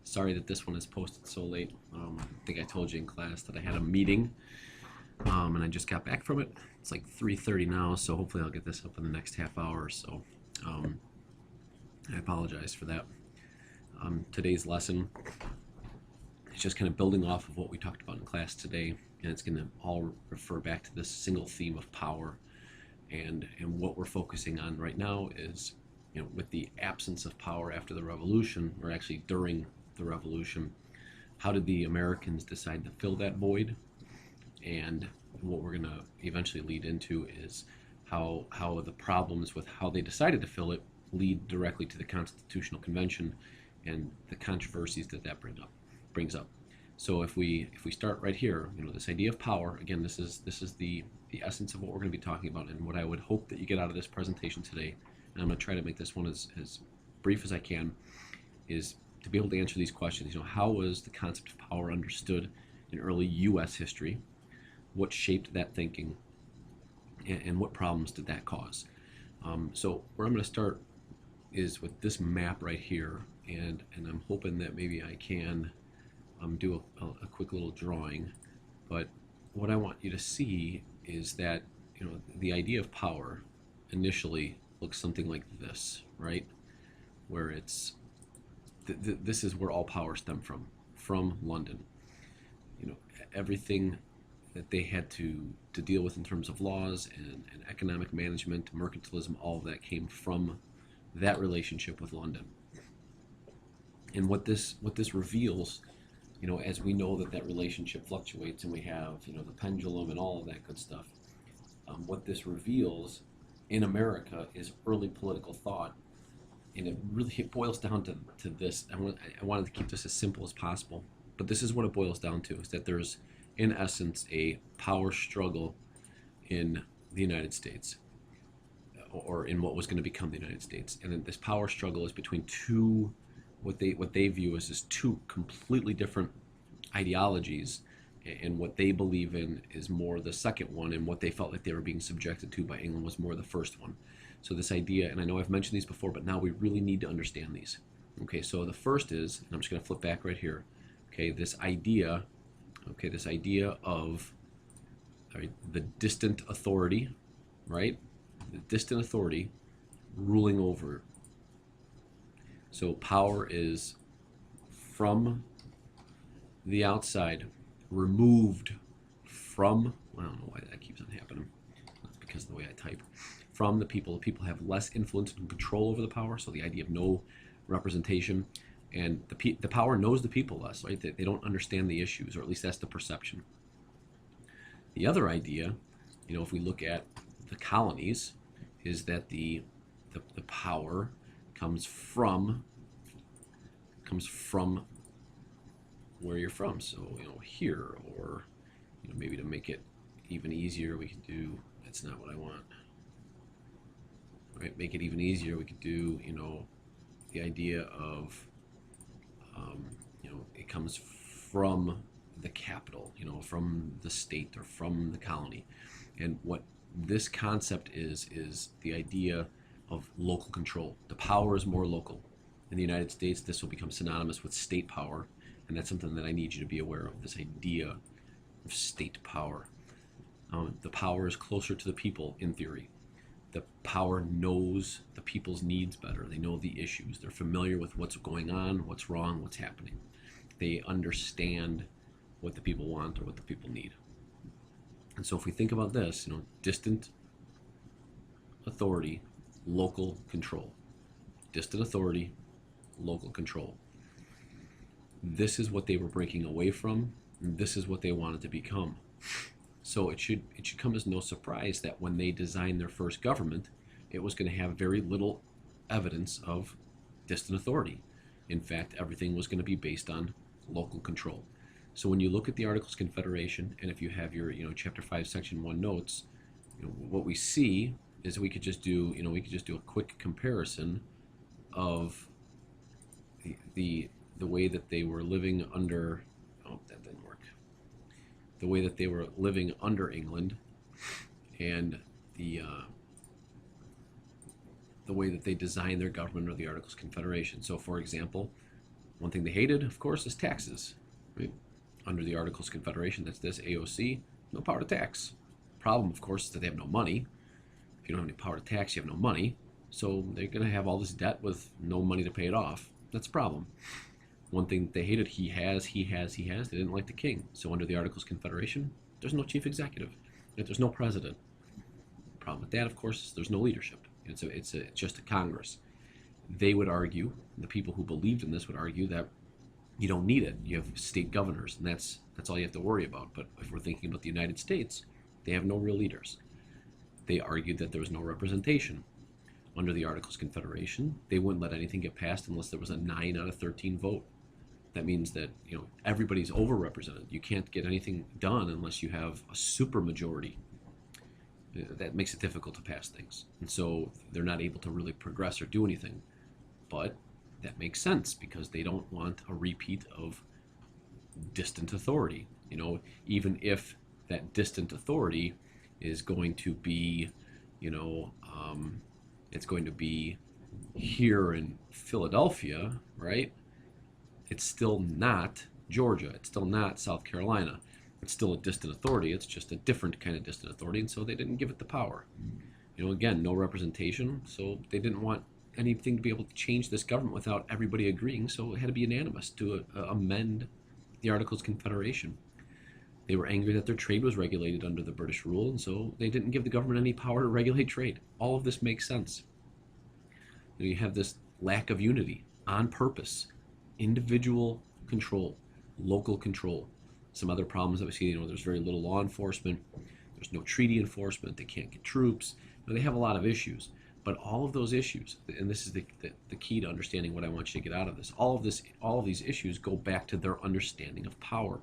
Sorry that this one is posted so late. I think I told you in class that I had a meeting, and I just got back from it. It's like 3:30 now, so hopefully I'll get this up in the next half hour or so. I apologize for that. Today's lesson is just kind of building off of what we talked about in class today, and it's going to all refer back to this single theme of power. And what we're focusing on right now is, with the absence of power after the revolution, or actually during the revolution, how did the Americans decide to fill that void? And what we're going to eventually lead into is how the problems with how they decided to fill it lead directly to the Constitutional Convention and the controversies that brings up. So if we start right here, this idea of power, again, this is the essence of what we're going to be talking about, and what I would hope that you get out of this presentation today, and I'm going to try to make this one as brief as I can, is to be able to answer these questions. How was the concept of power understood in early U.S. history? What shaped that thinking, and what problems did that cause? So where I'm going to start is with this map right here, and I'm hoping that maybe I can do a quick little drawing. But what I want you to see is that the idea of power initially looks something like this, right? Where it's this is where all power stemmed from London. Everything that they had to deal with in terms of laws and economic management, mercantilism, all of that came from that relationship with London. And what this reveals, as we know that relationship fluctuates, and we have the pendulum and all of that good stuff, what this reveals in America is early political thought, and it boils down to this. I wanted to keep this as simple as possible, but this is what it boils down to: is that there's, in essence, a power struggle in the United States, or in what was going to become the United States. And this power struggle is between two, what they view as two completely different ideologies, and what they believe in is more the second one, and what they felt like they were being subjected to by England was more the first one. So this idea, and I know I've mentioned these before, but now we really need to understand these. Okay, so the first is, and I'm just going to flip back right here, okay, this idea of the distant authority, right? The distant authority ruling over. So power is from the outside, removed from, I don't know why that keeps on happening. That's because of the way I type. From the people. The people have less influence and control over the power, so the idea of no representation. And the power knows the people less, right? They don't understand the issues, or at least that's the perception. The other idea, if we look at the colonies, is that the power comes from where you're from. So here, or maybe to make it even easier, we could do, that's not what I want. Right, make it even easier, we could do the idea of it comes from the capital, from the state or from the colony. And what this concept is the idea of local control. The power is more local. In the United States, this will become synonymous with state power, and that's something that I need you to be aware of, this idea of state power. The power is closer to the people, in theory. The power knows the people's needs better. They know the issues. They're familiar with what's going on, what's wrong, what's happening. They understand what the people want or what the people need. And so if we think about this, distant authority, local control. Distant authority, local control. This is what they were breaking away from, and this is what they wanted to become. So it should come as no surprise that when they designed their first government, it was going to have very little evidence of distant authority. In fact, everything was going to be based on local control. So when you look at the Articles of Confederation, and if you have your Chapter 5, Section 1 notes, what we see is we could just do a quick comparison of the way that they were living under. Oh, that didn't work. The way that they were living under England, and the way that they designed their government, or the Articles of Confederation. So, for example, One thing they hated, of course, is taxes. Right? Under the Articles of Confederation, that's this AOC, no power to tax. Problem, of course, is that they have no money. If you don't have any power to tax, you have no money. So they're going to have all this debt with no money to pay it off. That's a problem. One thing they hated, he has. They didn't like the king. So under the Articles of Confederation, there's no chief executive. There's no president. The problem with that, of course, is there's no leadership. It's just a Congress. They would argue, the people who believed in this would argue that you don't need it. You have state governors, and that's all you have to worry about. But if we're thinking about the United States, they have no real leaders. They argued that there was no representation. Under the Articles of Confederation, they wouldn't let anything get passed unless there was a 9 out of 13 vote. That means that everybody's overrepresented. You can't get anything done unless you have a supermajority. That makes it difficult to pass things, and so they're not able to really progress or do anything. But that makes sense because they don't want a repeat of distant authority. Even if that distant authority is going to be, it's going to be here in Philadelphia, right? It's still not Georgia. It's still not South Carolina. It's still a distant authority. It's just a different kind of distant authority, and so they didn't give it the power. Again, no representation, so they didn't want anything to be able to change this government without everybody agreeing, so it had to be unanimous to amend the Articles of Confederation. They were angry that their trade was regulated under the British rule, and so they didn't give the government any power to regulate trade. All of this makes sense. You have this lack of unity on purpose, individual control, local control. Some other problems that we see, there's very little law enforcement, there's no treaty enforcement, they can't get troops. They have a lot of issues. But all of those issues, and this is the key to understanding what I want you to get out of this, all of these issues go back to their understanding of power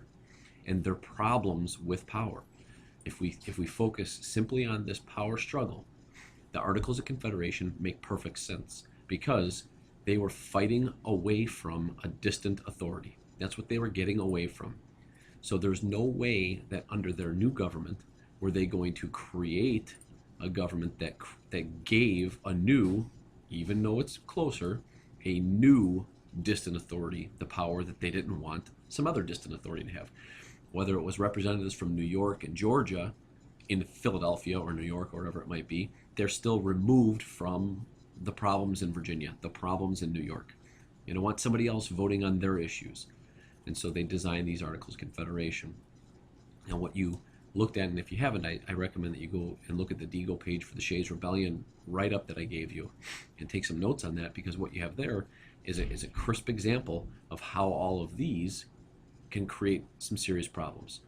and their problems with power. If we focus simply on this power struggle, the Articles of Confederation make perfect sense because they were fighting away from a distant authority. That's what they were getting away from. So there's no way that under their new government were they going to create a government that gave a new, even though it's closer, a new distant authority the power that they didn't want some other distant authority to have. Whether it was representatives from New York and Georgia in Philadelphia or New York or wherever it might be, they're still removed from the problems in Virginia, the problems in New York. You don't want somebody else voting on their issues. And so they designed these Articles of Confederation. And what you looked at, and if you haven't, I recommend that you go and look at the Deagle page for the Shays Rebellion write-up that I gave you and take some notes on that, because what you have there is a crisp example of how all of these can create some serious problems.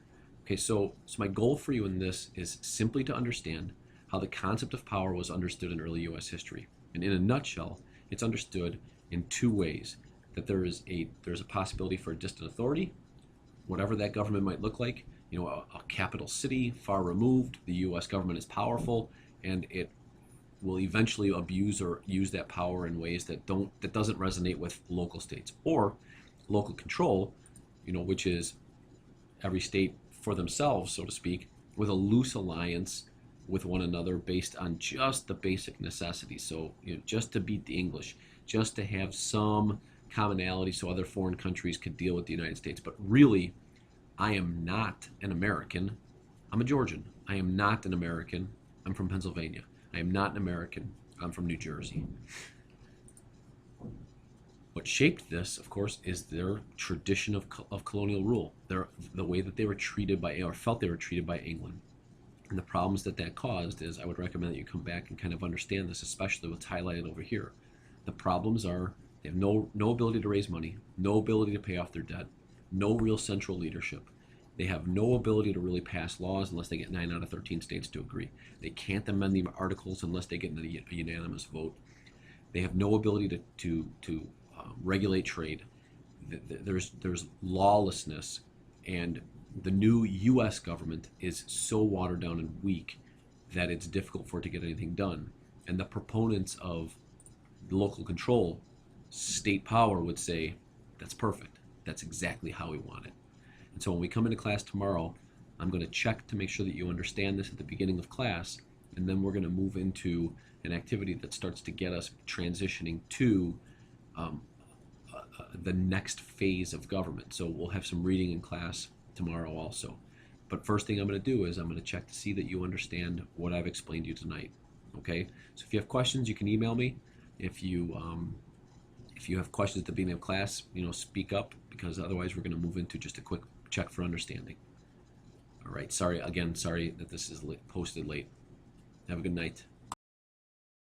Okay, so my goal for you in this is simply to understand how the concept of power was understood in early U.S. history. And in a nutshell, it's understood in two ways. That there's a possibility for a distant authority, whatever that government might look like. A capital city, far removed, the U.S. government is powerful, and it will eventually abuse or use that power in ways that doesn't resonate with local states. Or local control, which is every state for themselves, so to speak, with a loose alliance with one another based on just the basic necessities. So, just to beat the English, just to have some commonality so other foreign countries could deal with the United States. But really, I am not an American. I'm a Georgian. I am not an American. I'm from Pennsylvania. I am not an American. I'm from New Jersey. What shaped this, of course, is their tradition of colonial rule, the way that they were treated by, or felt they were treated by England. And the problems that caused is, I would recommend that you come back and kind of understand this, especially what's highlighted over here. The problems are, they have no ability to raise money, no ability to pay off their debt, no real central leadership. They have no ability to really pass laws unless they get 9 out of 13 states to agree. They can't amend the articles unless they get a unanimous vote. They have no ability to regulate trade. There's lawlessness, and the new U.S. government is so watered down and weak that it's difficult for it to get anything done. And the proponents of local control, state power, would say, that's perfect. That's exactly how we want it. And so when we come into class tomorrow, I'm going to check to make sure that you understand this at the beginning of class, and then we're going to move into an activity that starts to get us transitioning to the next phase of government. So we'll have some reading in class tomorrow also. But first thing I'm going to do is I'm going to check to see that you understand what I've explained to you tonight. Okay? So if you have questions, you can email me. If you have questions at the beginning of class, speak up, because otherwise we're going to move into just a quick check for understanding. All right. Sorry that this is posted late. Have a good night.